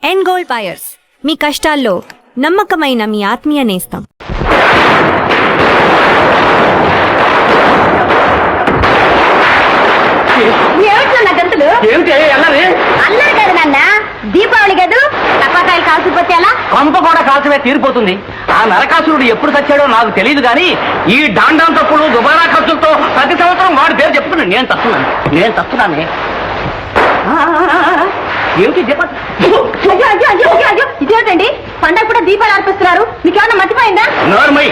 End gold buyers, మీ కష్టాల్లో నమ్మకమైన మీ ఆత్మీయ నేస్తం. అల్లరి కదా నాన్న, దీపావళి కదా, టపాకాయలు కాల్చిపోతే ఎలా? కొంప కూడా కాల్చమే తీరిపోతుంది. ఆ నరకాసురుడు ఎప్పుడు చచ్చాడో నాకు తెలియదు కానీ ఈ డాండాం తప్పులు దుబారా ఖర్చులతో ప్రతి సంవత్సరం వాడి పేరు చెప్పుకున్నాను. నేను తస్తున్నానే. ఏమిటి దీప? ఇదేంటండి, పండగ కూడా దీపాలు అర్పిస్తున్నారు, మీకేమన్నా మర్చిపోయిందా? నోర్మై,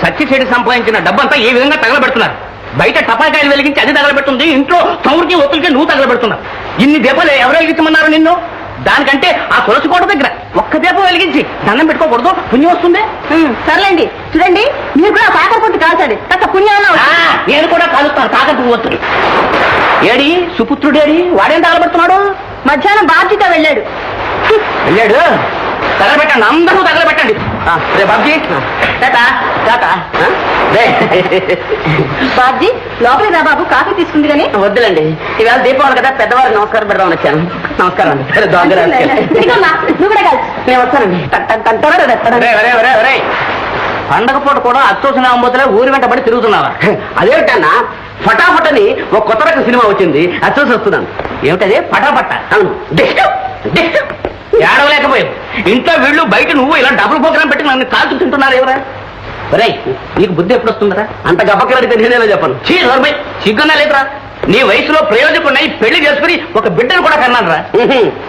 సచ్చి చెడి సంపాదించిన డబ్బంతా ఏ విధంగా తగలబెడుతున్నారు. బయట టపాకాయలు వెలిగించి అది తగలబెట్టుంది, ఇంట్లో సౌరికి ఒత్తులకి నువ్వు తగలబెడుతున్నావు. ఇన్ని దీపాలు ఎవరు వెలిగించమన్నారు నిన్ను? దానికంటే ఆ తులసి కోట దగ్గర ఒక్క దీపం వెలిగించి దండం పెట్టుకోకూడదు, పుణ్యం వస్తుంది. సర్లేండి, చూడండి మీరు కూడా కాకర పొట్టు కాల్చండి, కాస్త పుణ్యం. నేను కూడా కాలుస్తాను కాకర పువ్వు. ఏడి సుపుత్రుడేడి, వాడేం తగలబెడుతున్నాడు? మధ్యాహ్నం బాబ్జీతో వెళ్ళాడు. తగలబెట్టండి, అందరూ తగలబెట్టండి. రే బాబ్జీ, బాబ్జీ లోపలికి రా బాబు, కాఫీ తీసుకుంది కానీ. వద్దులండి, ఇవాళ దీపావళి కదా, పెద్దవారికి నమస్కారం పెడదామని వచ్చాను. నమస్కారం అండి. నువ్వు కూడా కాల్చు. నేను వస్తానండి. పండగ పూట కూడా అచ్చోసిన అమ్మతులే ఊరి వెంటబడి తిరుగుతున్నావా? అదేమిటన్నా, ఫటాఫట్ అని ఒక కొత్త రకం సినిమా వచ్చింది, అచ్చోసి వస్తున్నాను. ఏమిటది? ఫటాఫట్. అవును, ఏడవలేకపోయావు. ఇంట్లో వీళ్ళు బయట నువ్వు ఇలా డబుల్ ప్రోగ్రామ్ పెట్టి నన్ను కాల్చు తింటున్నారు ఎవరా? రే, నీకు బుద్ధి ఎప్పుడు వస్తుందరా? అంత గబ్బకలడితే నేనేలా చెప్పను. సిగ్గున్నా లేదురా? నీ వయసులో ప్రయోజకున్నాయి, పెళ్లి చేసుకుని ఒక బిడ్డను కూడా కన్నాను రా.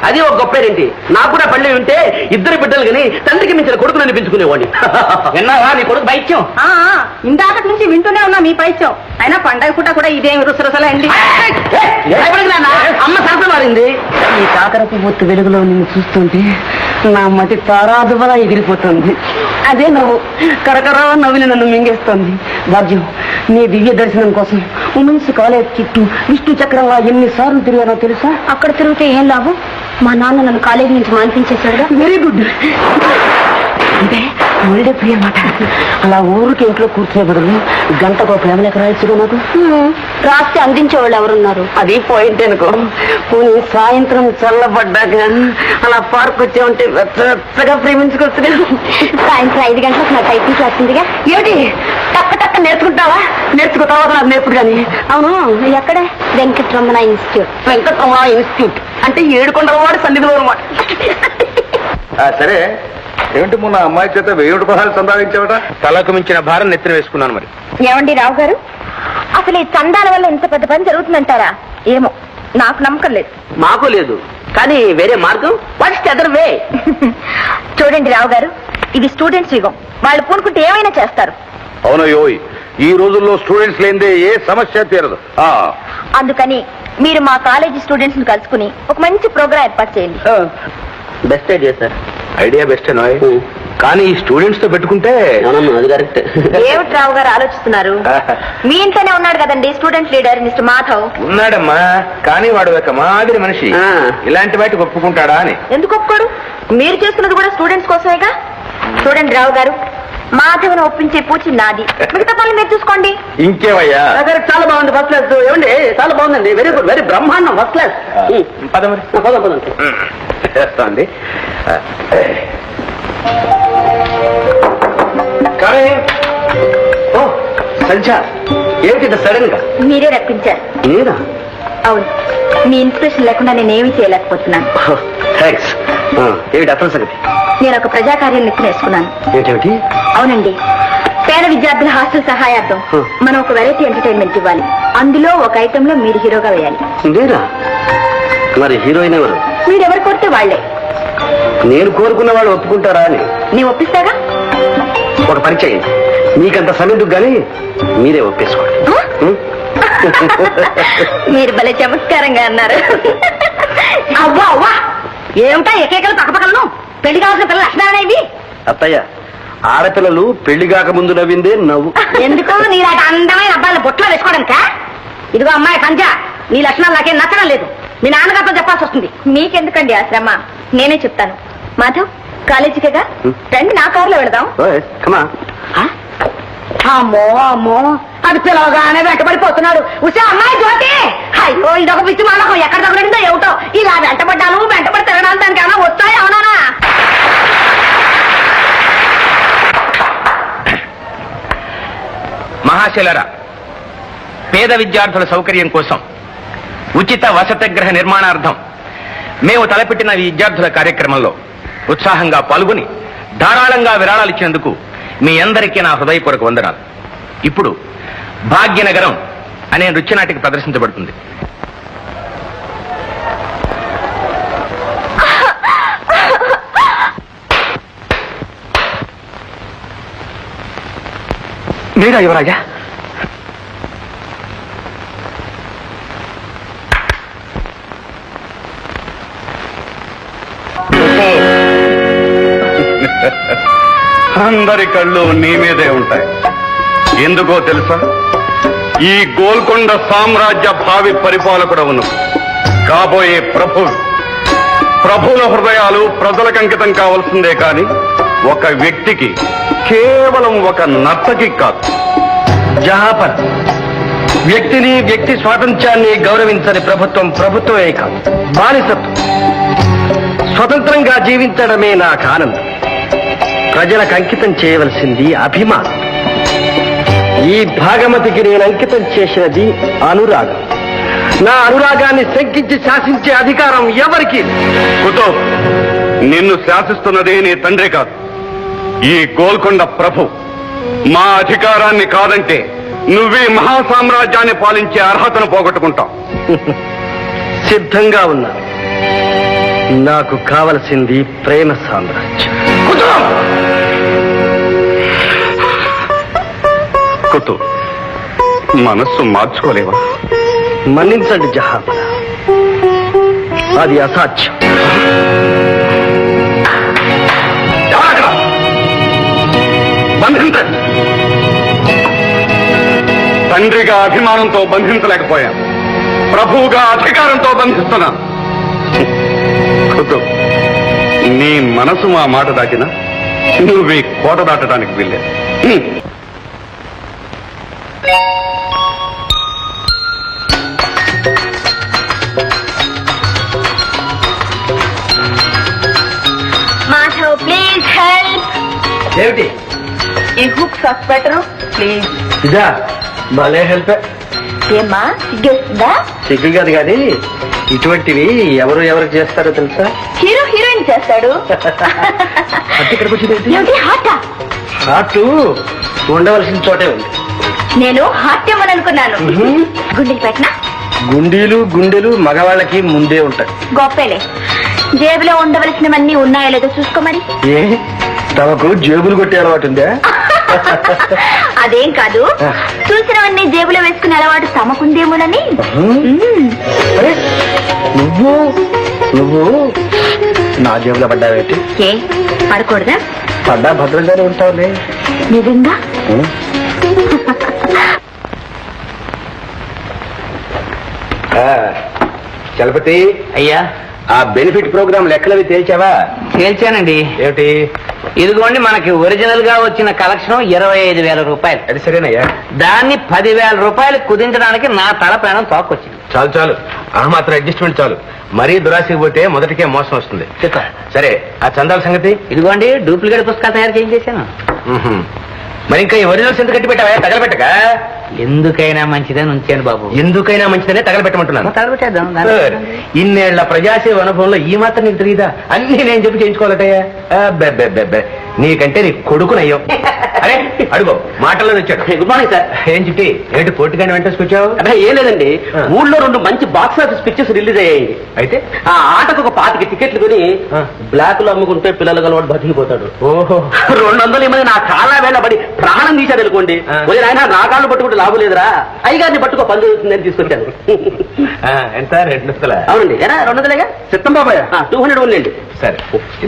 అది ఒక గొప్పేంటి. నాకు కూడా పెళ్లి ఉంటే ఇద్దరు బిడ్డలు కానీ తండ్రికి మించిన కొడుకుని అనిపించుకునేవాడిని. విన్నావా నీ కొడుకు పైత్యం? ఇందాక నుంచి వింటూనే ఉన్నా మీ పైత్యం. అయినా పండగ పూట కూడా ఇదేమి రుసరుసలా అండి. అమ్మ సరస మారింది. ఈ కాకరపు పొత్తు వెలుగులో నిన్ను చూస్తుంటే నా మతి తారాదువలా ఎగిరిపోతుంది. అదే నవ్వు కరకరా నవ్వుని నన్ను మింగేస్తుంది. భాగ్యం, నీ దివ్య దర్శనం కోసం ఉమెన్స్ కాలేజ్ చుట్టూ విష్ణు చక్రంగా ఎన్నిసార్లు తిరిగానో తెలుసా? అక్కడ తిరిగితే ఏం లాభం? మా నాన్న నన్ను కాలేజీ నుంచి మానిపించేశాడు. Very good. అంటే ఒళ్ళే ప్రియ మాట. అలా ఊరికి ఇంట్లో కూర్చునే బదులు గంటకో ప్రేమలేక రాయచ్చుగా నాకు. రాస్తే అందించేవాళ్ళు ఎవరున్నారు? అది పాయింట్ అనుకో. పోనీ సాయంత్రం చల్లబడ్డాక అలా పార్క్ వచ్చే ఉంటే వెచ్చగా ప్రేమించుకొచ్చుగా. సాయంత్రం 5 గంటలకు నా టైపింగ్ క్లాస్ ఉందిగా. ఏమిటి టక్క టక్క నేర్చుకుంటావా? నేర్చుకుంటావా? నాకు నేర్పుడు కానీ. అవును, ఎక్కడ? వెంకటరమణ ఇన్స్టిట్యూట్. వెంకటరమణ ఇన్స్టిట్యూట్ అంటే 7 కొండల వాడు సన్నిధిలో అనమాట. సరే, ఏమిటి మొన్న అమ్మాయి చేత 1000 రూపాయలు సంపాదించావట? తలకు మించిన భారం నెత్తిన వేసుకున్నాను. మరి ఏమండి రావు గారు, అసలు ఈ చందాల వల్ల ఇంత పెద్ద పని జరుగుతుందంటారా? ఏమో, నాకు నమ్మకం లేదు. మాకు లేదు, కానీ వేరే మార్గం. What's the other way? చూడండి రావు గారు, ఇది స్టూడెంట్స్ యుగం. వాళ్ళు పూనుకుంటే ఏమైనా చేస్తారు. అవునయ్యోయ్, ఈ రోజుల్లో స్టూడెంట్స్ లేనిదే ఏ సమస్య తీరదు. అందుకని మీరు మా కాలేజీ స్టూడెంట్స్ ని కలుసుకుని ఒక మంచి ప్రోగ్రాం ఏర్పాటు చేయండి. Best idea sir. ఐడియా బెస్టే నాయ్, కానీ ఈ స్టూడెంట్స్ తో పెట్టుకుంటే. అది కరెక్ట్. ఏమిటి రావు గారు ఆలోచిస్తున్నారు? మీ ఇంట్లోనే ఉన్నాడు కదండి స్టూడెంట్ లీడర్ మిస్టర్ మాధవ్. ఉన్నాడమ్మా, కానీ వాడు ఒక మాదిరి మనిషి. ఇలాంటి వాటికి ఒప్పుకుంటాడా అని. ఎందుకు ఒప్పుకోడు? మీరు చేస్తున్నది కూడా స్టూడెంట్స్ కోసమేగా. చూడండి రావు గారు, మాధవ్ను ఒప్పించే పూచి నాది, మిగతా పనులు మీరు చూసుకోండి. ఇంకేవయ్యా? చాలా బాగుంది, ఫస్ట్ క్లాస్. ఏమండి, చాలా బాగుందండి. వెరీ గుడ్, వెరీ బ్రహ్మాండం, ఫస్ట్ క్లాస్. పదండి చేస్తాండి. కానీ సంధ్య, ఏమిటి సడన్ గా? మీరే రప్పించారు. నేనా? అవును, మీ ఇన్స్పిరేషన్ లేకుండా నేనేమీ చేయలేకపోతున్నాను. థ్యాంక్స్. ఏమిటి అసలు సంగతి? నేను ఒక ప్రజాకార్యం నెత్తినేసుకున్నాను. ఏంటేమిటి? అవునండి, పేద విద్యార్థుల హాస్టల్ సహాయార్థం మనం ఒక వెరైటీ ఎంటర్టైన్మెంట్ ఇవ్వాలి. అందులో ఒక ఐటమ్ లో మీరు హీరోగా వేయాలి. నేనా? మరి హీరోయిన్ ఎవరు? మీరెవరు కోరితే వాళ్లే. నేను కోరుకున్న వాళ్ళు ఒప్పుకుంటారా అని? నేను ఒప్పిస్తాగా. ఒక పని చేయండి, మీకంత సమయం కానీ మీరే ఒప్పేసుకోండి. మీరు భలే చమత్కారంగా అన్నారు. అవ్వా అవ్వా, ఏమిటా ఏకైకలు పక్కపక్కలను? పెళ్లి కావాల్సిన పిల్లలు లక్షణాలేవి? అత్తయ్య, ఆడపిల్లలు పెళ్లి కాక ముందు నవ్విందే నవ్వు. ఎందుకు? నీలాంటి అందమైన అబ్బాయిల బొట్లో వేసుకోవడానికా? ఇదిగో అమ్మాయి సంధ్య, నీ లక్షణాలు నాకేం నచ్చడం లేదు. మీ నాన్నగారితో చెప్పాల్సి వస్తుంది. మీకెందుకండి ఆ శ్రమ? నేనే చెప్తాను. మాధవ్, కాలేజీకేగా రండి, నా కారులో వెళదాం. అమ్మో అమ్మో, అది పిలవగానే వెంటబడిపోతున్నాడు. ఉసే అమ్మాయి జ్యోతి, అయ్యో ఇదొక పిచ్చి మానకం, ఎక్కడ తగ్గడిందో ఏమిటో. ఇలా వెంటబడ్డాను, వెంటబడి తిరగడానికి దానికి ఏమైనా వస్తాయా? మహాశైలరా, పేద విద్యార్థుల సౌకర్యం కోసం ఉచిత వసతిగృహ నిర్మాణార్థం మేము తలపెట్టిన ఈ విద్యార్థుల కార్యక్రమంలో ఉత్సాహంగా పాల్గొని ధారాళంగా విరాళాలు ఇచ్చినందుకు మీ అందరికీ నా హృదయపూర్వక వందనాలు. ఇప్పుడు భాగ్యనగరం అనే నృత్యనాటిక ప్రదర్శించబడుతుంది. మీరా యువరాజా? అందరి కళ్ళు నీ మీదే ఉంటాయి. ఎందుకో తెలుసా? ఈ గోల్కొండ సామ్రాజ్య భావి పరిపాలకుడవును కాబోయే ప్రభుల హృదయాలు ప్రజలకు అంకితం కావాల్సిందే కాని ఒక వ్యక్తికి, కేవలం ఒక నర్తకి కాదు. జహాపర్, వ్యక్తిని, వ్యక్తి స్వాతంత్ర్యాన్ని గౌరవించని ప్రభుత్వమే కాదు, బానిసత్వం. స్వతంత్రంగా జీవించడమే నాకు ఆనందం. ప్రజలకు అంకితం చేయవలసింది అభిమానం. ఈ భాగమతికి నేను అంకితం చేసినది అనురాగం. నా అనురాగాన్ని శంకించి శాసించే అధికారం ఎవరికి? కుతుబ్, నిన్ను శాసిస్తున్నదే నీ తండ్రి కాదు, ఈ గోల్కొండ ప్రభు. మా అధికారాన్ని కాదంటే నువ్వే మహాసామ్రాజ్యాన్ని పాలించే అర్హతను పోగొట్టుకుంటావు. సిద్ధంగా ఉన్నా. నాకు కావలసింది ప్రేమ సామ్రాజ్యం. కుతుబ్, మనస్సు మార్చుకోలేవా? మన్నించండి జహాపన, అది అసాధ్యం. బంధించండి. తండ్రిగా అభిమానంతో బంధించలేకపోయాను, ప్రభువుగా అధికారంతో బంధిస్తున్నాను. కుతుబ్, నీ మనసు మా మాట దాటినా నువ్వు ఈ కోట దాటడానికి వెళ్ళావు. Madhav, please help. ఏమిటి ఈ హుక్స్ ఆఫ్ స్వెటర్ ప్లీజ్. ఇదా? భలే హెల్ప్. ఏమ్మా, సిగ్గేస్తుందా? సిగ్గు కాదు కానీ ఇటువంటివి ఎవరు చేస్తారో తెలుసా? హీరో హీరోయిన్ చేస్తాడు. అట్టి ఇక్కడికి వచ్చింది ఏమిటి హాటా? హార్ట్ ఉండవలసిన చోటే ఉంది. నేను హాట్యం అని అనుకున్నాను. గుండెలు పెట్టినా? గుండెలు మగవాళ్ళకి ముందే ఉంటాయి. గొప్పలే. జేబులో ఉండవలసినవన్నీ ఉన్నాయో లేదో చూసుకోమని. ఏ తమకు జేబులు కొట్టే అలవాటు ఉందా? అదేం కాదు, చూసినవన్నీ జేబులో వేసుకునే అలవాటు తమకుందేమోనని. అరే, నువ్వు నా జేబులో పడ్డావేంటి? ఏ పడకూడదా? పడ్డా భద్రంగానే ఉంటావులే. నిజంగా? చలపతి అయ్యా, ఆ బెనిఫిట్ ప్రోగ్రామ్ లెక్కలవి తేల్చావా? తేల్చానండి. ఏమిటి? ఇదిగోండి, మనకి ఒరిజినల్ గా వచ్చిన కలెక్షన్ 25,000 రూపాయలు. అది సరేనయ్యా. దాన్ని 10,000 రూపాయలు కుదించడానికి నా తల ప్రాణం తోకొచ్చింది. చాలు ఆ మాత్రం అడ్జస్ట్మెంట్ చాలు. మరీ దురాశకి పోతే మొదటికే మోసం వస్తుంది. సరే, ఆ చందాల సంగతి? ఇదిగోండి, డూప్లికేట్ పుస్తకాలు తయారు చేయించేశాను. మరి ఇంకా ఈ ఒరిజినల్స్ ఎంత కట్టి పెట్టావా? తగలబెట్టక. ఎందుకైనా మంచిదని ఉంచాను బాబు. ఎందుకైనా మంచిదనే తగలబెట్టమంటున్నాను. తగలబెట్టేద్దాం. ఇన్నేళ్ల ప్రజాసేవ అనుభవంలో ఈ మాత్రం నీకు తెలియదా? అన్ని నేను చెప్పి చేయించుకోవాలటయ్యా. నీకంటే నీ కొడుకునయ్యో. అరే అడుగో, మాటల్లో వచ్చాడు. Good morning sir. ఏం చిట్టి, ఏంటి పోటీగానే వెంటేసుకొచ్చావు? అదే ఏం లేదండి, ఊళ్ళో 2 మంచి బాక్స్ ఆఫీస్ పిక్చర్స్ రిలీజ్ అయ్యాయి. అయితే ఆ ఆటకు ఒక 25 టికెట్లు కొని బ్లాక్ లో అమ్ముకుంటే పిల్లలు గలవాడు బతికిపోతాడు. ఓహో, 200 మంది నా కాళ్ళ వేళబడి ప్రాణం తీశాడు అనుకోండి. ఆయన నా కాళ్ళు పట్టుకుంటే లాభం లేదురా, అయ్యగారిని పట్టుకో పని జరుగుతుందని తీసుకొచ్చాను. ఎంత? 200? అవునండి. ఏనా 200లేగా? చిత్తం బాబాయ్ 200 ఉండండి. సరే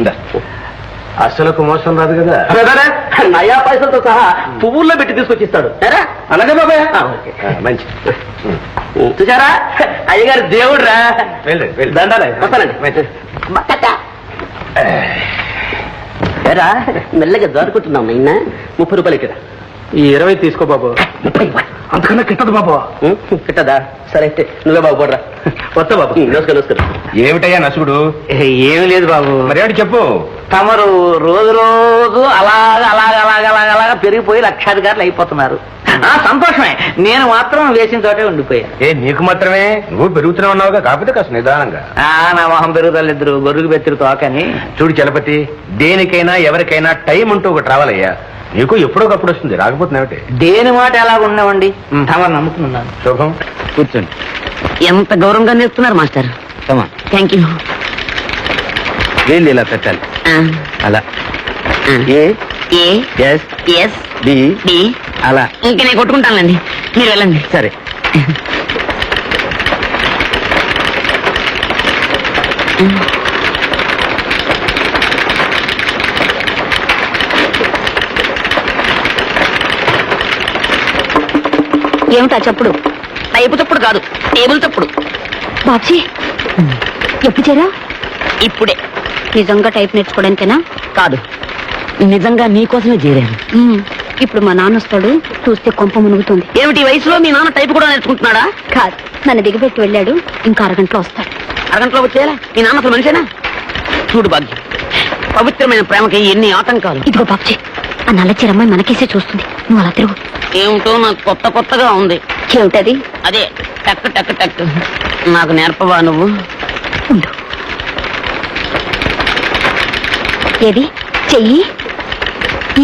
ఇందా. అసలుకు మోసం రాదు కదా? నయా పైసలతో సహా పువ్వుల్లో పెట్టి తీసుకొచ్చిస్తాడు. అలాగే బాబాయ్. మంచి చూసారా, అయ్యగారు దేవుడు రా. వెళ్ళండి. దండాలే. వస్తానండి. ఏరా, మెల్లగా దారుకుంటున్నాం. అయినా 30 రూపాయలు ఇక్కడ. ఈ 20 తీసుకో బాబు. 30 అంతకన్నా కిట్టదు బాబు. కిట్టదా? సరే అయితే నువ్వే బాబు పోడరా. వస్తా బాబు. నమస్కారం. ఏమిటయ్యా నసుగుడు? ఏమి లేదు బాబు. మరేమిటి చెప్పు. తమరు రోజు అలాగా పెరిగిపోయి లక్షాధికారులు అయిపోతున్నారు. సంతోషమే. నేను మాత్రం వేసిన చోటే ఉండిపోయా. నీకు మాత్రమే? నువ్వు పెరుగుతూనే ఉన్నావుగా, కాకపోతే కాస్త నిదానంగా. నా మొహం పెరుగుదలిద్దరు గొర్రెలు బెత్తిరు తోకని. చూడు చలపతి, దేనికైనా ఎవరికైనా టైం అంటూ ఒకటి రావాలయ్యా. నీకు ఎప్పుడోకప్పుడు వస్తుంది, రాకపోతే దేని మాట ఎలా ఉన్నామండి? తమరు నమ్ముతున్నాను. శుభం, కూర్చోండి. ఎంత గౌరవంగా నేర్పుతున్నారు మాస్టర్. Thank you. వీళ్ళు ఇలా పెట్టాలి, అలా. అలా. ఇంకా నేను కొట్టుకుంటానండి, మీరు వెళ్ళండి. సరే. ఏమిటా చెప్పుడు? టైపు చప్పుడు కాదు, టేబుల్ చప్పుడు. బాబ్జీ ఎప్పుడు చేరా? ఇప్పుడే. నిజంగా టైప్ నేర్చుకోవడానికేనా? కాదు, నిజంగా నీకోసమే చేరాను. ఇప్పుడు మా నాన్న వస్తాడు, చూస్తే కొంప మునుగుతుంది. ఏమిటి ఈ వయసులో మీ నాన్న టైపు కూడా నేర్చుకుంటున్నాడా? కాదు, నన్ను దిగబెట్టి వెళ్ళాడు, ఇంకా అరగంటలో వస్తాడు. అరగంటలో వచ్చేయాలా? మీ నాన్న అసలు మనిషేనా? చూడు భాగ్యం, పవిత్రమైన ప్రేమకి ఎన్ని ఆటంకాలు. ఇదిగో బాబ్జీ, ఆ నల్ల చీరమ్మాయి మనకేసే చూస్తుంది, నువ్వు అలా తిరుగు. ఏమిటో నాకు కొత్తగా ఉంది. ఏమిటది? అదే టక్ టక్ టక్. నాకు నేర్పవా నువ్వు? ఉండు. ఏది చెయ్యి?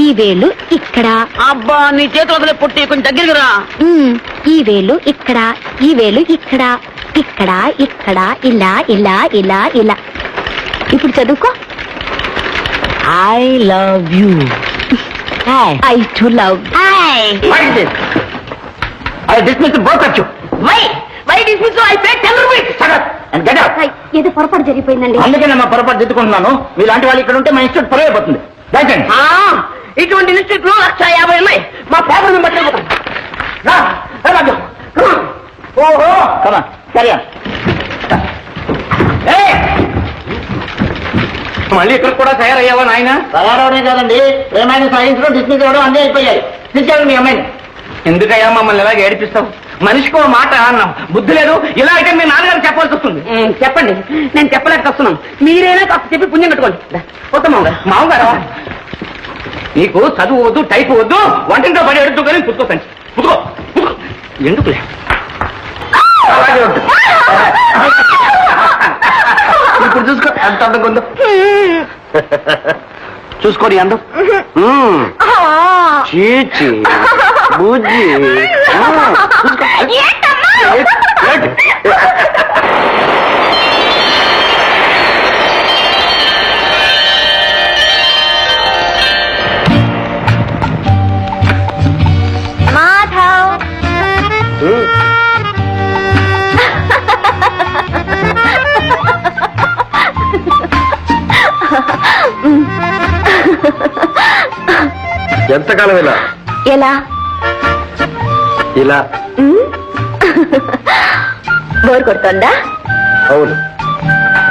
ఈ వేలు ఇక్కడ. అబ్బా, నీ చేతులు వదిలే పొట్టి, కొంచెం దగ్గరికి రా. ఈ వేలు ఇక్కడ, ఈ వేలు ఇక్కడ, ఇక్కడ ఇక్కడ, ఇలా ఇలా ఇలా ఇలా. ఇప్పుడు చదువుకో. I love you. I to love. I dismiss both of you. Why dismiss you? I paid 10 rupees. Shut up and get out. ఏదో పొరపాటు జరిగిపోయిందండి. అందుకే నా పొరపాటు దిద్దుకుంటున్నాను. మీలాంటి వాళ్ళు ఇక్కడ ఉంటే మా ఇన్స్టిట్యూట్ పొరవైపోతుంది. ఇటువంటి ఇన్స్టిట్యూట్ లో 150 ఉన్నాయి. మా పేపర్ మేము పట్టుకెళ్ళిపోతాం. ఓహో కమా సరే. మళ్ళీ ఇక్కడ కూడా తయారయ్యావా నాయన? తయారవడే కాదండి, ఏమైనా సైన్స్ లో డిస్మిస్ అవ్వడం అన్నీ అయిపోయాయి. తీసుకెళ్ళండి మీ అమ్మాయిని. ఎందుకయ్యా మమ్మల్ని ఎలాగ ఏడిపిస్తావు? మనిషికి ఓ మాట అన్నాం, బుద్ధి లేదు. ఇలా అయితే మీ నాన్నగారు చెప్పాల్సి వస్తుంది. చెప్పండి, నేను చెప్పలేకపోతున్నాం. మీరైనా కాస్త చెప్పి పుణ్యం కట్టుకోండి. పోతాం మామగారు, నీకు చదువు వద్దు, టైపు వద్దు, వంటింట్లో పడి ఎడుతూ కానీ పుట్టుకో సంచి పుట్టుకో. ఎందుకులే అలాగే ఉంటుంది. ఇప్పుడు చూసుకో ఎంత అందంగా ఉందో. చూసుకోని అందం. చీచి బుజ్జి. మాధవ్, ఎంతకాలం ఇలా ఎలా? ఇలా? బోర్ కొడుతోందా? అవును,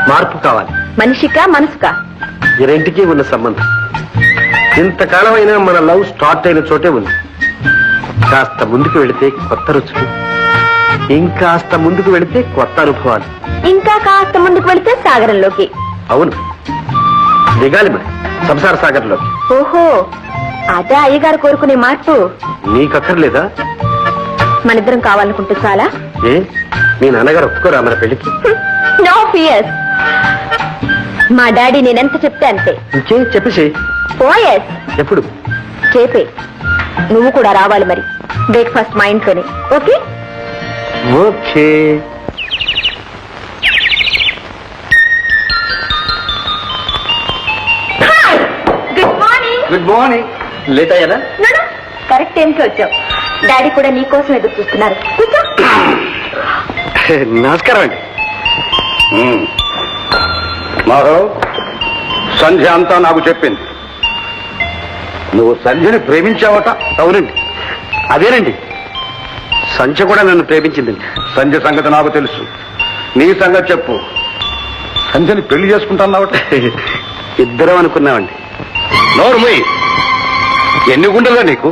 మార్పు కావాలి. మనిషికా మనసుకా? ఈ రెంటికి ఉన్న సంబంధం ఇంతకాలం అయినా మన లవ్ స్టార్ట్ అయిన చోటే ఉంది. కాస్త ముందుకు వెళితే కొత్త రుచులు, ఇంకాస్త ముందుకు వెళితే కొత్త అనుభవాలు, ఇంకా కాస్త ముందుకు వెళితే సాగరంలోకి. అవును, దిగాలి మరి సంసార సాగర్లోకి. ఓహో, అదే అయ్యగారు కోరుకునే మార్పు. నీకక్కర్లేదా? మనిద్దరం కావాలనుకుంటే చాలా. ఏ మీ నాన్నగారు ఒప్పుకోరా మన పెళ్లికి? No fears. మా డాడీ నేనెంత చెప్తే అంతే. ఇంకే చెప్పేసి. పోయస్. ఎప్పుడు? చేపే. నువ్వు కూడా రావాలి మరి. బ్రేక్ఫాస్ట్ మా ఇంట్లోనే. Okay? Okay. Good morning. Good morning. Late అయ్యారా? కరెక్ట్ టైంకి వచ్చావు. డాడీ కూడా నీ కోసం ఎదురు చూస్తున్నారు. కూర్చో. నమస్కారం అండి. మాధవ్, సంధ్య అంతా నాకు చెప్పింది. నువ్వు సంధ్యని ప్రేమించావట? అవునండి. అదేనండి, సంధ్య కూడా నన్ను ప్రేమించిందండి. సంధ్య సంగతి నాకు తెలుసు. నీ సంగతి చెప్పు. సంధ్యని పెళ్లి చేసుకుంటాన్నావట? ఇద్దరం అనుకున్నామండి. నోరుమోయ్, ఎన్ని గుండెలో నీకు?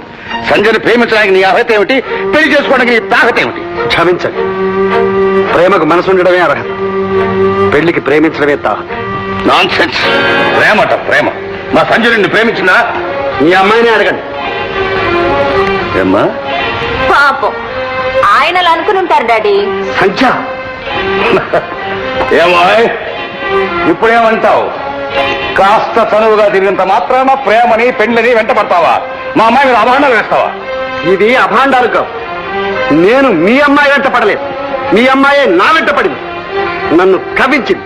సంధ్యని ప్రేమించడానికి నీ అర్హత ఏమిటి? పెళ్లి చేసుకోవడానికి నీ తాహత ఏమిటి? క్షమించండి, ప్రేమకు మనసు ఉండడమే అర్హత, పెళ్లికి ప్రేమించడమే తాహత. Non sense. ప్రేమట ప్రేమ. మా సంధ్య నిన్ను ప్రేమించిందా? మీ అమ్మాయిని అడగండి. ఏమ్మా, ఆయన అలా అనుకుని ఉంటారు డాడీ. సంఖ్య ఏమో ఇప్పుడేమంటావు? కాస్త చనువుగా తిరిగినంత మాత్రాన ప్రేమని పెండ్లని వెంట పడతావా? మా అమ్మాయి మీద అభాండాలు వేస్తావా? ఇది అభాండాలు కావు. నేను మీ అమ్మాయి వెంట పడలేదు, మీ అమ్మాయే నా వెంట పడింది. నన్ను కవించింది.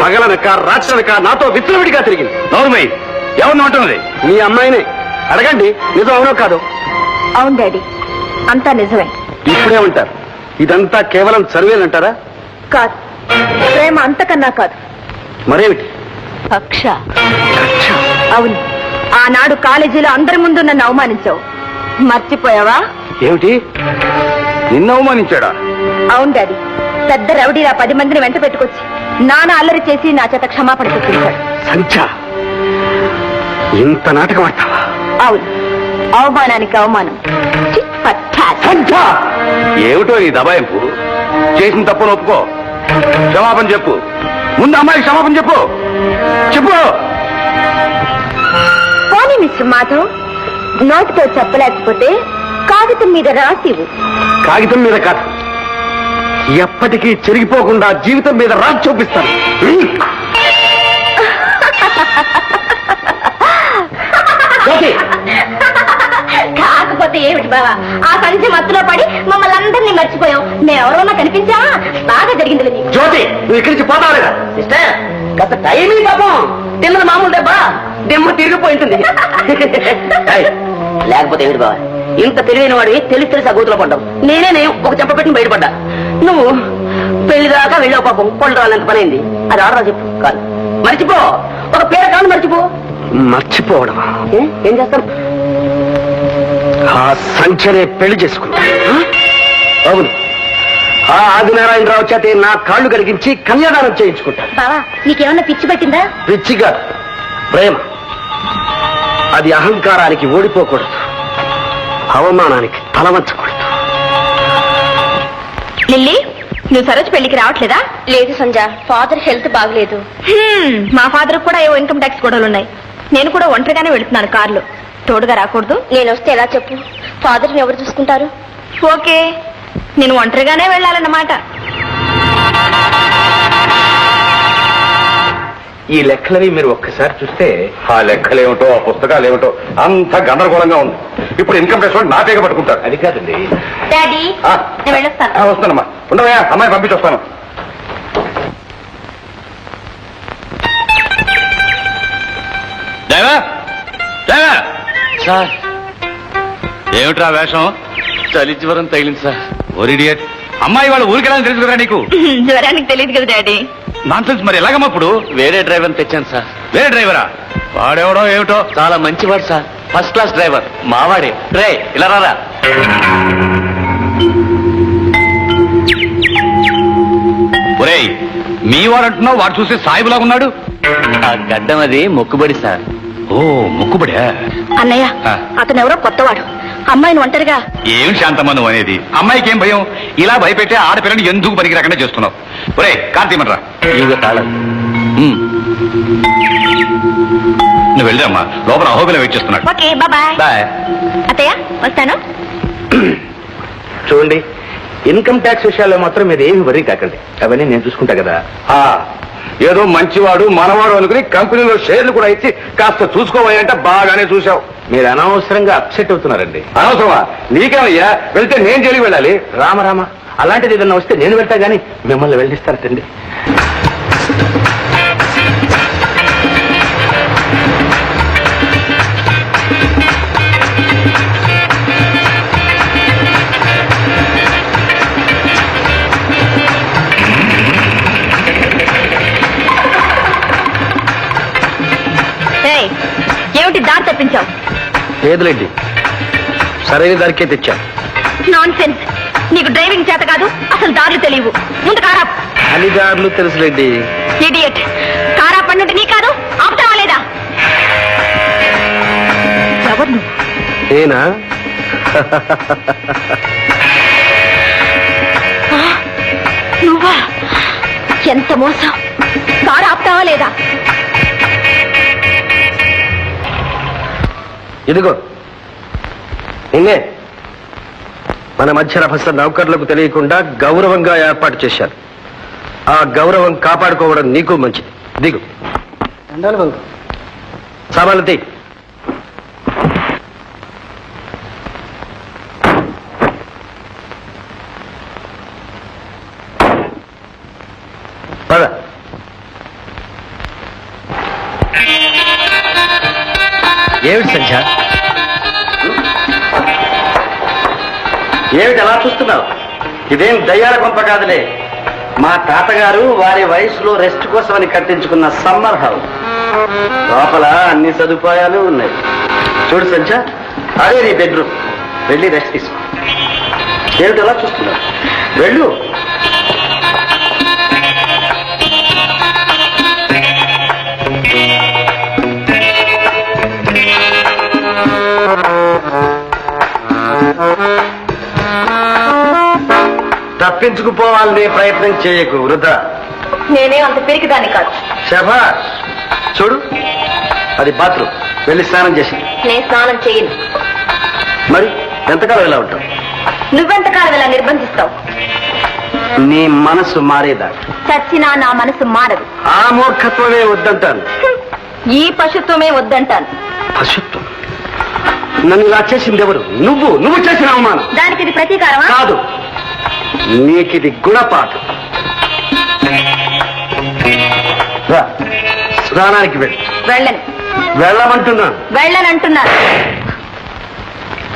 పగలనక రాత్రనక నాతో విచ్చలవిడిగా తిరిగింది. నోరుమై ఎవరిని ఉంటున్నది? మీ అమ్మాయినే అడగండి, నిజం అవునో కాదు. అవును డాడీ, అంతా నిజమే. ఇప్పుడే ఉంటారు. ఇదంతా కేవలం సర్వేనంటారా? కాదు, ప్రేమ అంతకన్నా కాదు. మరేమిటి? కక్ష. అవును, ఆనాడు కాలేజీలో అందరి ముందు నన్ను అవమానించావు, మర్చిపోయావా? ఏమిటి? నిన్ను అవమానించాడా? అవును డాడీ, పెద్ద రౌడీలా 10 మందిని వెంట పెట్టుకొచ్చి నాన్న అల్లరి చేసి నా చేత క్షమాపణ చెప్పించాడు. సంచా, ఇంత నాటకం ఆడతావా? అవును, అవమానానికి అవమానం. Chit for tat. సంచా, ఏమిటో ఈ దబాయింపు? చేసిన తప్పును ఒప్పుకో, క్షమాపణ చెప్పు. ముందు అమ్మాయి క్షమాపణ చెప్పు. చెప్పు. పోనీ మిస్టర్ మాధవ్, నోటితో చెప్పలేకపోతే కాగితం మీద రాసివు. కాగితం మీద కాదు, ఎప్పటికీ చెరిగిపోకుండా జీవితం మీద రాసి చూపిస్తాను. కాకపోతే ఏమిటి బావా, ఆ సంచి మత్తులో పడి మమ్మల్ని అందరినీ మర్చిపోయాం. మేమెవరన్నా కనిపించావా? బాగా జరిగింది నీకు. జ్యోతి, నువ్వు ఇక్కడి నుంచి పోతావు లేదా? సిస్టర్ గత టైమింగ్ పాపం తిన్నది మామూలు దెబ్బ దెమ్మ తిరిగిపోయింటుంది. లేకపోతే ఏమిటి బావా, ఇంత తెలివైన వాడివి తెలిసి ఆ గోతులో పడ్డావు. నేనే ఒక చెప్ప పెట్టి బయటపడ్డా. నువ్వు పెళ్లి దాకా వెళ్ళావు పాపం. కొళ్ళు రాలంత పనైంది. అది ఆడరా చెప్పు. కాదు, మర్చిపో. ఒక పేరు కాదు, మర్చిపో. మర్చిపోవడం? ఏం చేస్తాం? ఆ సంచనే పెళ్లి చేసుకున్నా. అవును, ఆ ఆదినారాయణరావు చేతే నా కాళ్ళు కడిగించి కన్యాదానం చేయించుకుంటాను. బావా, నీకేమన్నా పిచ్చి పట్టిందా? పిచ్చిగా ప్రేమ. అది అహంకారానికి ఓడిపోకూడదు, అవమానానికి తలవంచకూడదు. లిల్లీ, నువ్వు సరోజ్ పెళ్లికి రావట్లేదా? లేదు సంజ, ఫాదర్ హెల్త్ బాగలేదు. మా ఫాదర్ కూడా ఏవో ఇన్కమ్ ట్యాక్స్ గొడవలున్నాయి. నేను కూడా ఒంటరిగానే వెళుతున్నాను కార్లో. తోడుగా రాకూడదు? నేను వస్తే ఎలా చెప్పు? ఫాదర్ని ఎవరు చూసుకుంటారు? ఓకే, నేను ఒంటరిగానే వెళ్ళాలన్నమాట. ఈ లెక్కలని మీరు ఒక్కసారి చూస్తే, ఆ లెక్కలేమిటో ఆ పుస్తకాలు ఏమిటో అంత గందరగోళంగా ఉంది. ఇప్పుడు ఇన్కమ్ ట్యాక్స్ వాళ్ళు నా పేగ పట్టుకుంటారు. అది కాదండి. డాడీ, నేను వెళ్ళొస్తాను. వస్తానమ్మా, ఉండవా? అమ్మాయి పంపించొస్తాను. సార్, ఏమిట్రా వేషం? చలి జ్వరం తగిలింది సార్. ఓరిడియట్, అమ్మాయి వాళ్ళ ఊరికి వెళ్ళాలని తెలుసు కదా నీకు? జ్వరానికి తెలియదు కదా డాడీ. నాన్సెన్స్. మరి ఎలాగమ్మా ఇప్పుడు? వేరే డ్రైవర్ తెచ్చాను సార్. వేరే డ్రైవరా? వాడెవడో ఏమిటో చాలా మంచివాడు సార్, ఫస్ట్ క్లాస్ డ్రైవర్. మావాడే. రే ఇలా రారా. ఒరేయ్, మీ వాడంటున్నావు, వాడు చూసి సాయిబులాగా ఉన్నాడు. ఆ గడ్డం అది మొక్కుబడి సార్. ఓ, మొక్కుబడా? అన్నయ్య, ఆ. అతను ఎవరో కొత్తవాడు. అమ్మాయిని ఒంటరిగా. ఏం శాంతమ్మ నువ్వు అనేది? అమ్మాయికి ఏం భయం? ఇలా భయపెట్టే ఆడపిల్లని ఎందుకు పనికి రాకుండా చేస్తున్నావు? ఒరే కార్తీమన్రా, నువ్వు వెళ్ళమ్మా, లోపల అహోబిల వెయిట్ చేస్తున్నాడు. Okay, bye. బాయ్. అత్తయ్య, వస్తాను. చూడండి, ఇన్కమ్ ట్యాక్స్ విషయాల్లో మాత్రం మీరు ఏమి వరీ కాకండి, అవన్నీ నేను చూసుకుంటా కదా. ఏదో మంచివాడు మనవాడు అనుకుని కంపెనీలో షేర్లు కూడా ఇచ్చి కాస్త చూసుకోవాలంటే బాగానే చూసావు. మీరు అనవసరంగా అప్సెట్ అవుతున్నారండి. అనవసరమా? నీకేమయ్యా, వెళ్తే నేను జైలుకి వెళ్ళాలి. రామ అలాంటిది ఏదన్నా వస్తే నేను వెళ్తా గానీ మిమ్మల్ని వెళ్ళిస్తారటండి. ఏమిటి దారి తప్పించావు? లేదులేండి, సరైన దారికే తెచ్చా. Non sense. నీకు డ్రైవింగ్ చేత కాదు, అసలు దారులు తెలియవు. ముందు కారా. అన్ని దారులు తెలుసులేండి. ఇడియట్. కారా పన్నుంటే నీ కాదు, ఆపుతావా లేదా? ఎవరు నువ్వు? నేనా? నువ్వా? ఎంత మోసం. కారు ఆపుతావా లేదా? ఇదిగో నిన్నే. మన మధ్య రభస నౌకర్లకు తెలియకుండా గౌరవంగా ఏర్పాటు చేశారు. ఆ గౌరవం కాపాడుకోవడం నీకు మంచిది. దిగు. సామాన్లు తీ. పద. ఏమిటి సంధ్య? ఏమిటి అలా చూస్తున్నావు? ఇదేం దయ్యాల కొంప కాదులే. మా తాతగారు వారి వయసులో రెస్ట్ కోసమని కట్టించుకున్న సమ్మర్ హౌస్. లోపల అన్ని సదుపాయాలు ఉన్నాయి. చూడు సంధ్య, అదే నీ బెడ్రూమ్. వెళ్ళి రెస్ట్ తీసుకో. ఏమిటి అలా చూస్తున్నావు? వెళ్ళు. తప్పించుకుపోవాలనే ప్రయత్నం చేయకు, వృధా. నేనే అంత పిరికిదాన్ని కాదు. శభాష్. చూడు, అది బాత్రూమ్. వెళ్ళి స్నానం చేసి. నేను స్నానం చేయను. మరి ఎంతకాలం ఇలా ఉంటావు? నువ్వెంతకాలం ఇలా నిర్బంధిస్తావు? నీ మనసు మారేదా? చచ్చినా నా మనసు మారదు. ఆ మూర్ఖత్వమే వద్దంటాను. ఈ పశుత్వమే వద్దంటాను. పశుత్వం? నన్ను ఇలా చేసింది ఎవరు? నువ్వు చేసిన అవమానం. దానికి ఇది ప్రతీకారమా? కాదు, నీకిది గుణపాఠం. రా, స్నానానికి వెళ్ళి. వెళ్ళను. వెళ్ళమంటున్నాను. వెళ్ళనంటున్నాను.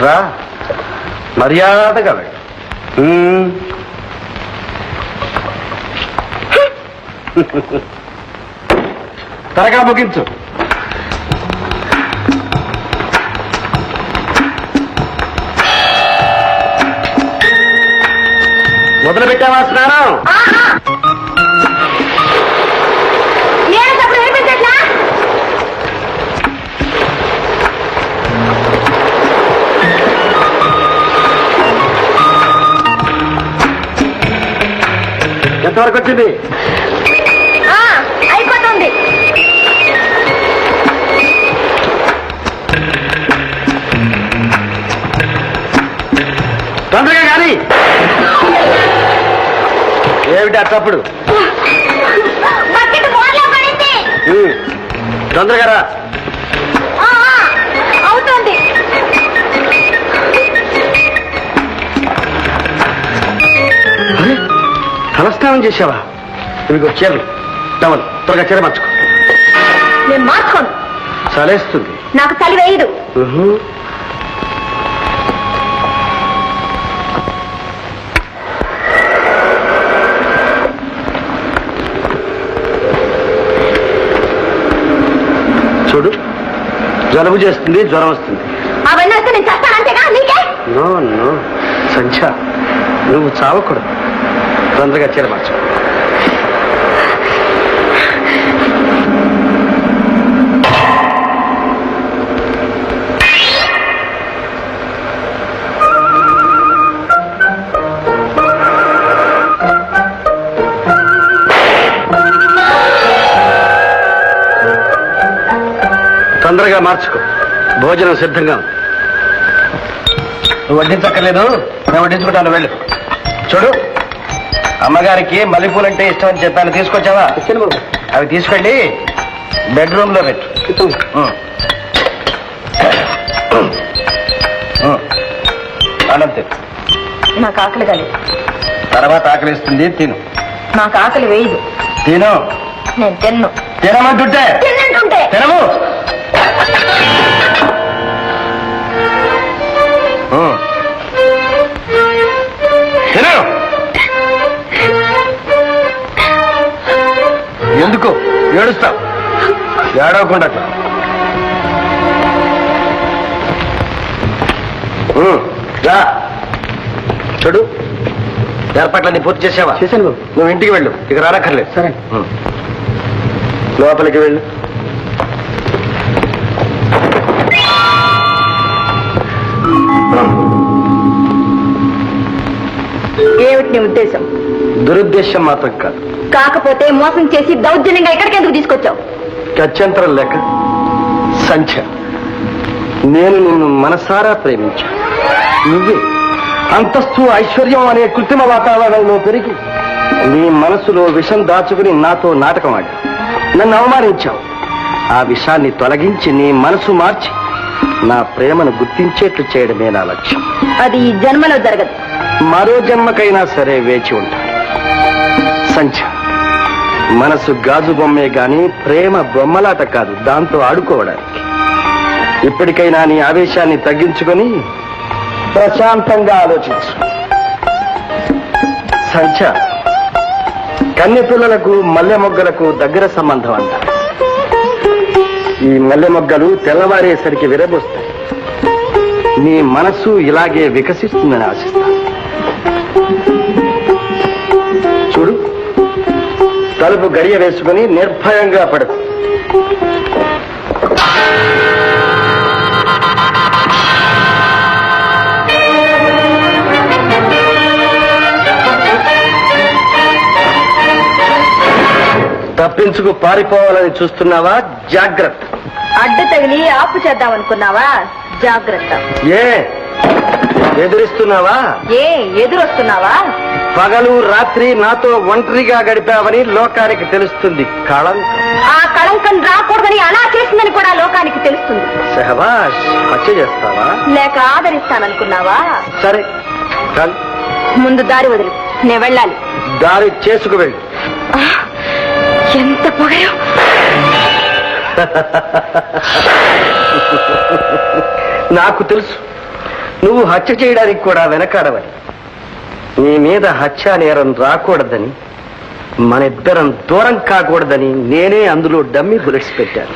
రా, మర్యాదగా వెళ్ళి. త్వరగా ముగించు. మొదలు పెట్టావా స్నానం? నేను తప్పుడు వినిపించట్లా? ఎంతవరకు వచ్చింది? అయిపోతుంది. తొందరగా కానీ. ఏమిటి అట్టప్పుడు? తొందరగా రా. అవుతుంది. తలస్నానం చేసావా? ఇవిగో చీరలు, టవల్. త్వరగా చీర మార్చుకో. నేను మార్చుకోను. చలేస్తుంది. నాకు చలి వేయదు. చూడు, జలుబు చేస్తుంది, జ్వరం వస్తుంది. అవన్నీ వస్తే నేను చేస్తానంతేగా. నీకే? నో నో సంధ్య, నువ్వు చావకూడదు. తొందరగా చీర మార్చు. తొందరగా మార్చుకో. భోజనం సిద్ధంగా ఉంది. నువ్వు వడ్డించక్కర్లేదు, నేను వడ్డించుకుంటాను. వెళ్ళు. చూడు, అమ్మగారికి మల్లెపూలంటే ఇష్టం అని చెప్పాను. తీసుకొచ్చావా? అవి తీసుకెళ్ళి బెడ్రూమ్ లో పెట్టు. అనంతే. నాకు ఆకలి కాదు. తర్వాత ఆకలిస్తుంది, తిను. నాకు ఆకలి వేయదు. తిను. నేను తిన్ను. తినమంటుంటే తిన్నంటుంటే తినము. తిను. ఎందుకు ఏడుస్తావు? ఏడవకుండా రా. చూడు, ఏర్పాట్లన్నీ పూర్తి చేసావా? చేశాను. నువ్వు ఇంటికి వెళ్ళు, ఇక రానక్కర్లేదు. సరే, లోపలికి వెళ్ళు. ఏమిటి నీ ఉద్దేశం? దురుద్దేశం మాత్రం కాదు. కాకపోతే మోసం చేసి దౌర్జన్యంగా ఎక్కడికి ఎందుకు తీసుకొచ్చావు? గత్యంతరం లేక. సంధ్య, నేను నిన్ను మనసారా ప్రేమించాను. అంతస్తు ఐశ్వర్యం అనే కృత్రిమ వాతావరణంలో పెరిగి నీ మనసులో విషం దాచుకుని నాతో నాటకం ఆడి నన్ను అవమానించావు. ఆ విషాన్ని తొలగించి నీ మనసు మార్చి నా ప్రేమను గుర్తించేట్లు చేయడమే నా లక్ష్యం. అది ఈ జన్మలో జరగదు. మరో జన్మకైనా సరే వేచి ఉంటాను. సంధ్య, మనసు గాజు బొమ్మే గాని ప్రేమ బొమ్మలాట కాదు, దాంతో ఆడుకోవడానికి. ఇప్పటికైనా నీ ఆవేశాన్ని తగ్గించుకొని ప్రశాంతంగా ఆలోచించు. సంధ్య, కన్నె పిల్లలకు మల్లె మొగ్గలకు దగ్గర సంబంధం అంట. ఈ మల్లె మొగ్గలు తెల్లవారేసరికి విరబోస్తాయి. నీ మనసు ఇలాగే వికసిస్తుందని ఆశిస్తాను. చూడు, తలుపు గడియ వేసుకుని నిర్భయంగా పడుకు. తప్పించుకు పారిపోవాలని చూస్తున్నావా? జాగ్రత్త. అడ్డు తగిలి ఆపు చేద్దామనుకున్నావా? జాగ్రత్త. ఏ ఎదురిస్తున్నావా? ఏ ఎదురొస్తున్నావా? పగలు రాత్రి నాతో ఒంటరిగా గడిపావని లోకానికి తెలుస్తుంది. కళంకం. ఆ కళంకం రాకూడదని అలా చేసిందని కూడా లోకానికి తెలుస్తుంది. సహబాష్. హత్య చేస్తావా లేక ఆదరిస్తాననుకున్నావా? సరే, చాలు. ముందు దారి వదిలి, నేను వెళ్ళాలి. దారి చేసుకు వెళ్ళి. ఎంత పొగరు! నాకు తెలుసు నువ్వు హత్య చేయడానికి కూడా వెనకాడవని. నీ మీద హత్యా నేరం రాకూడదని, మన ఇద్దరం దూరం కాకూడదని నేనే అందులో డమ్మీ బుల్లెట్స్ పెట్టాను.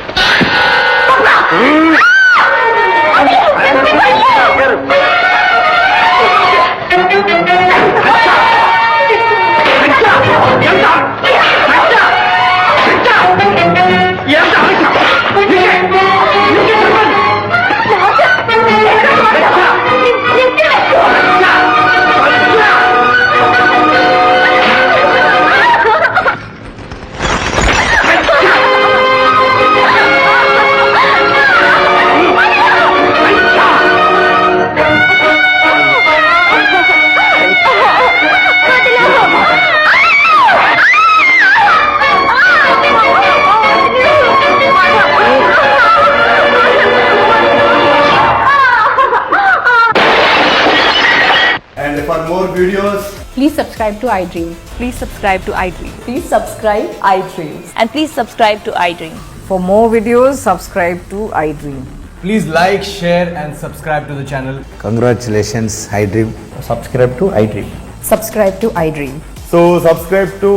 And for more videos, Please subscribe to iDream. Please subscribe to iDream. Please subscribe iDream. And please subscribe to iDream. For more videos, subscribe to iDream. please like, share and subscribe to the channel. Congratulations, iDream. Subscribe to iDream. Subscribe to iDream. So subscribe to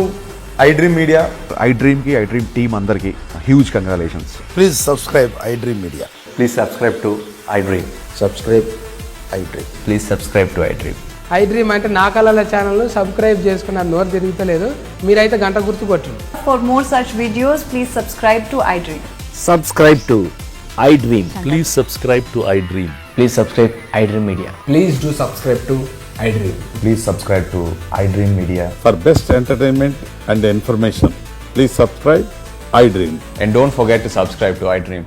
iDream Media. iDream ki iDream team అందరికి huge congratulations. Please subscribe iDream Media. Please subscribe to iDream. Subscribe iDream. Please subscribe to iDream. iDream అంటే నా కళల channel subscribe చేసుకున్న నోరు తిరుగుతలేదు. మీరైతే గంట గుర్తు కొట్టండి. For more such videos, please subscribe to iDream. Subscribe to iDream. Please subscribe to iDream. Please subscribe iDream Media. Please do subscribe to iDream. Please subscribe to iDream Media. For best entertainment and information, please subscribe iDream. And don't forget to subscribe to iDream.